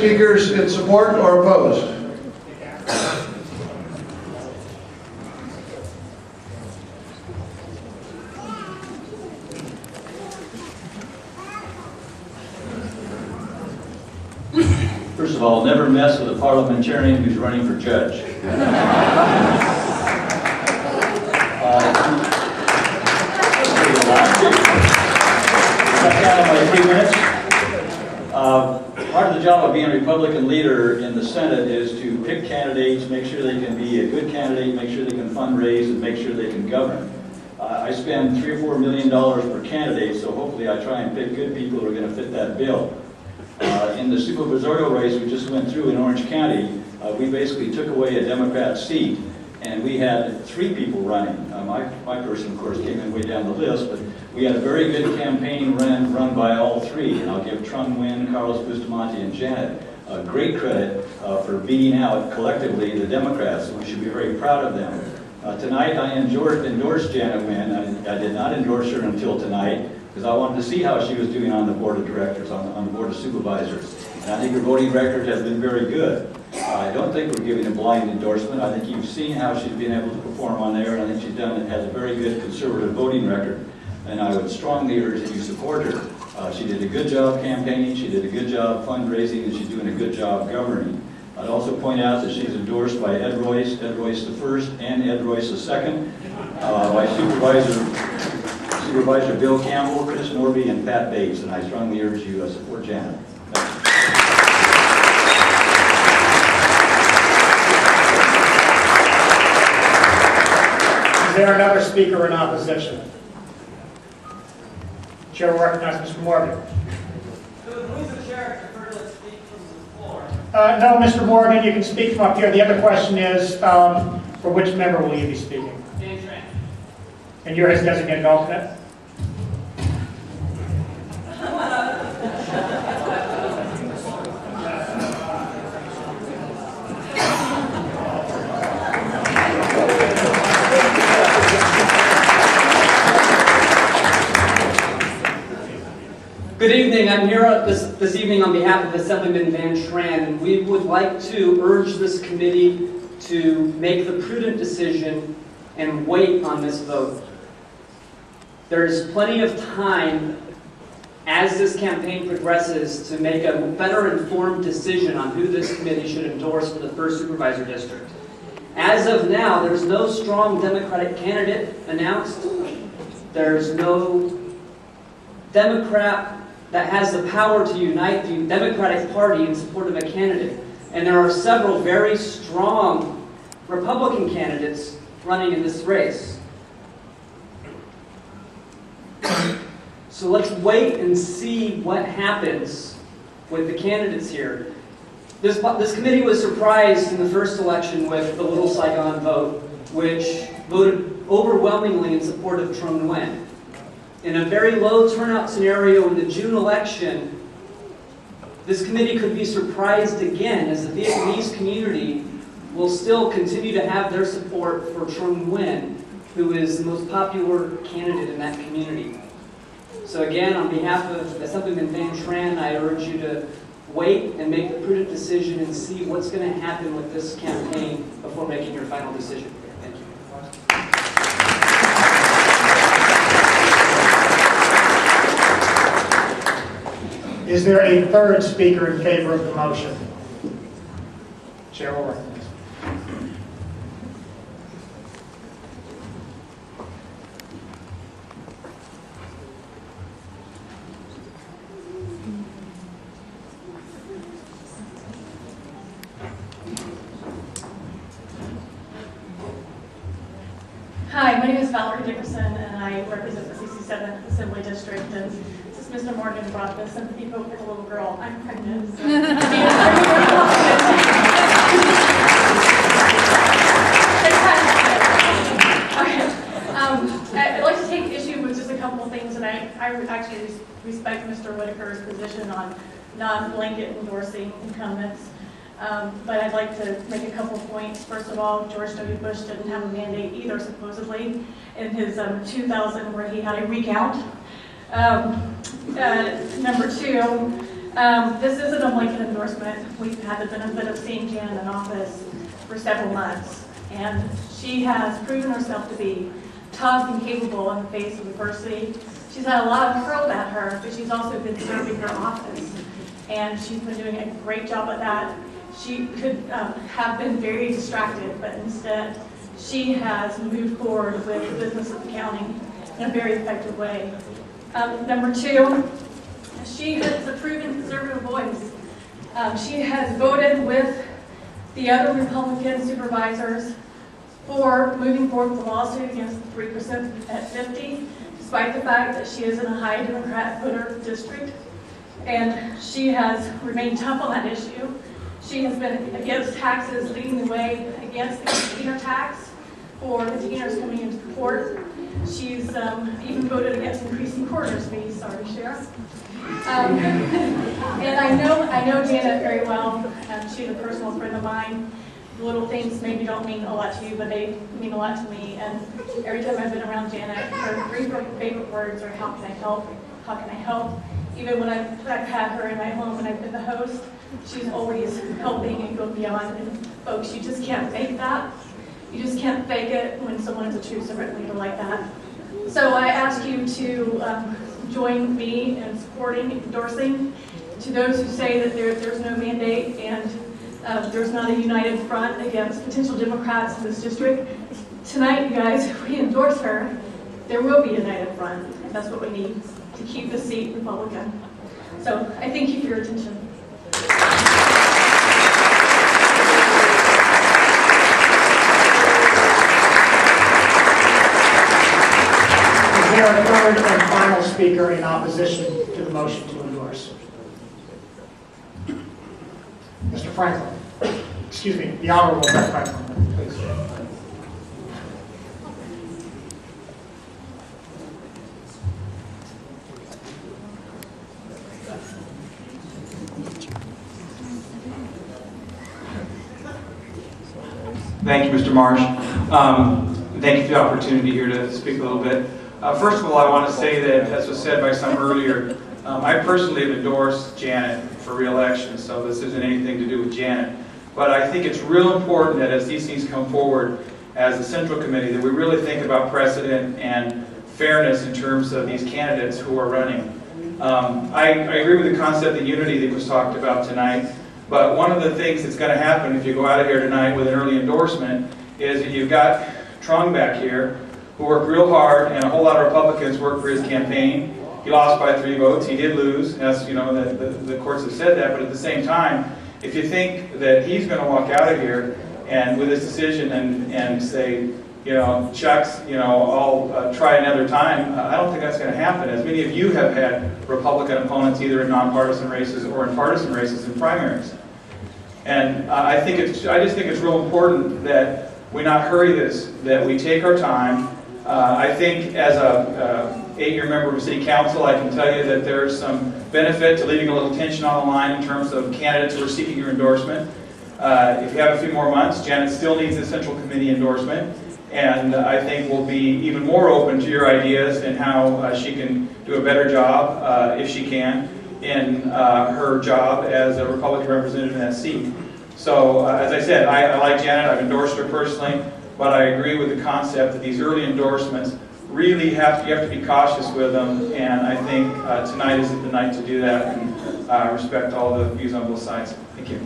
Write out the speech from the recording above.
Speakers in support or opposed? First of all, never mess with a parliamentarian who's running for judge. Part of the job of being a Republican leader in the Senate is to pick candidates, make sure they can be a good candidate, make sure they can fundraise, and make sure they can govern. I spend $3 or $4 million per candidate, so hopefully I try and pick good people who are going to fit that bill. In the supervisorial race we just went through in Orange County, we basically took away a Democrat seat, and we had 3 people running. My person, of course, came in way down the list, but we had a very good campaign run by all 3, and I'll give Janet Nguyen, Carlos Bustamante, and Janet great credit for beating out collectively the Democrats, and we should be very proud of them. Tonight I endorsed Janet Nguyen. I did not endorse her until tonight, because I wanted to see how she was doing on the board of directors, on the board of supervisors. And I think her voting record has been very good. I don't think we're giving a blind endorsement. I think you've seen how she's been able to perform on there, and I think she's has a very good conservative voting record. And I would strongly urge that you support her. She did a good job campaigning, she did a good job fundraising, and she's doing a good job governing. I'd also point out that she's endorsed by Ed Royce the first, and Ed Royce the second, by Supervisor Bill Campbell, Chris Morby, and Pat Bates, and I strongly urge you to support Janet. Is there another speaker in opposition? Chair will recognize Mr. Morgan. So the rules of the chair prefer to speak from the floor. No, Mr. Morgan, you can speak from up here. The other question is, for which member will you be speaking? Dan Tran. And you're his designated alternate? Good evening. I'm here this evening on behalf of Assemblyman Van Tran, and we would like to urge this committee to make the prudent decision and wait on this vote. There's plenty of time as this campaign progresses to make a better informed decision on who this committee should endorse for the 1st Supervisor District. As of now, there's no strong Democratic candidate announced. There's no Democrat that has the power to unite the Democratic Party in support of a candidate. And there are several very strong Republican candidates running in this race. So let's wait and see what happens with the candidates here. This committee was surprised in the first election with the Little Saigon vote, which voted overwhelmingly in support of Janet Nguyen. In a very low turnout scenario in the June election, this committee could be surprised again, as the Vietnamese community will still continue to have their support for Janet Nguyen, who is the most popular candidate in that community. So again, on behalf of Assemblyman Van Tran, I urge you to wait and make the prudent decision and see what's going to happen with this campaign before making your final decision. Thank you. Is there a third speaker in favor of the motion? Chair will recognize. Hi, my name is Valerie Dickerson, and I represent the 67th Assembly District. And since Mr. Morgan brought the sympathy vote for the little girl, I'm pregnant. So I'd like to take issue with just a couple of things, and I actually respect Mr. Whitaker's position on non-blanket endorsing incumbents. But I'd like to make a couple points. First of all, George W. Bush didn't have a mandate either, supposedly, in his 2000, where he had a recount. Number two, This isn't a blanket endorsement. We've had the benefit of seeing Janet in office for several months, and she has proven herself to be tough and capable in the face of adversity. She's had a lot hurled at her, but she's also been serving her office, and she's been doing a great job at that. She could have been very distracted, but instead she has moved forward with the business of accounting in a very effective way. Number two, she has a proven conservative voice. She has voted with the other Republican supervisors for moving forward with the lawsuit against the 3% at 50, despite the fact that she is in a high Democrat voter district. And she has remained tough on that issue. She has been against taxes, leading the way against the container tax for containers coming into port. She's even voted against increasing coroner's fees. Sorry, Sheriff. And I know Janet very well. She's a personal friend of mine. Little things maybe don't mean a lot to you, but they mean a lot to me. And every time I've been around Janet, her three favorite words are, "How can I help? How can I help?" Even when I've had her in my home and I've been the host, she's always helping and going beyond. And folks, you just can't fake that. You just can't fake it when someone is a true servant leader like that. So I ask you to join me in supporting, endorsing. To those who say that there's no mandate and there's not a united front against potential Democrats in this district, tonight, you guys, if we endorse her, there will be a united front, and that's what we need to keep the seat Republican. So I thank you for your attention. Is there a third and final speaker in opposition to the motion to endorse? Mr. Franklin. Excuse me, the Honorable Brett Franklin, please. Thank you, Mr. Marsh. Thank you for the opportunity here to speak a little bit. First of all, I want to say that, as was said by some earlier, I personally have endorsed Janet for re-election, so this isn't anything to do with Janet. But I think it's real important that as these things come forward as a central committee, that we really think about precedent and fairness in terms of these candidates who are running. I agree with the concept of unity that was talked about tonight. But one of the things that's going to happen if you go out of here tonight with an early endorsement is that you've got Trung back here, who worked real hard, and a whole lot of Republicans worked for his campaign. He lost by 3 votes. He did lose, as you know, the courts have said that. But at the same time, if you think that he's going to walk out of here and with his decision and say, you know, shucks, you know, I'll try another time, I don't think that's going to happen. As many of you have had Republican opponents either in nonpartisan races or in partisan races and primaries. And I just think it's real important that we not hurry this, that we take our time. I think as a 8-year member of City Council, I can tell you that there's some benefit to leaving a little tension on the line in terms of candidates who are seeking your endorsement. If you have a few more months, Janet still needs a Central Committee endorsement, and I think we'll be even more open to your ideas and how she can do a better job, if she can, in her job as a Republican representative in that seat. So, as I said, I like Janet. I've endorsed her personally, but I agree with the concept that these early endorsements really you have to be cautious with them, and I think tonight isn't the night to do that, and respect all the views on both sides. Thank you.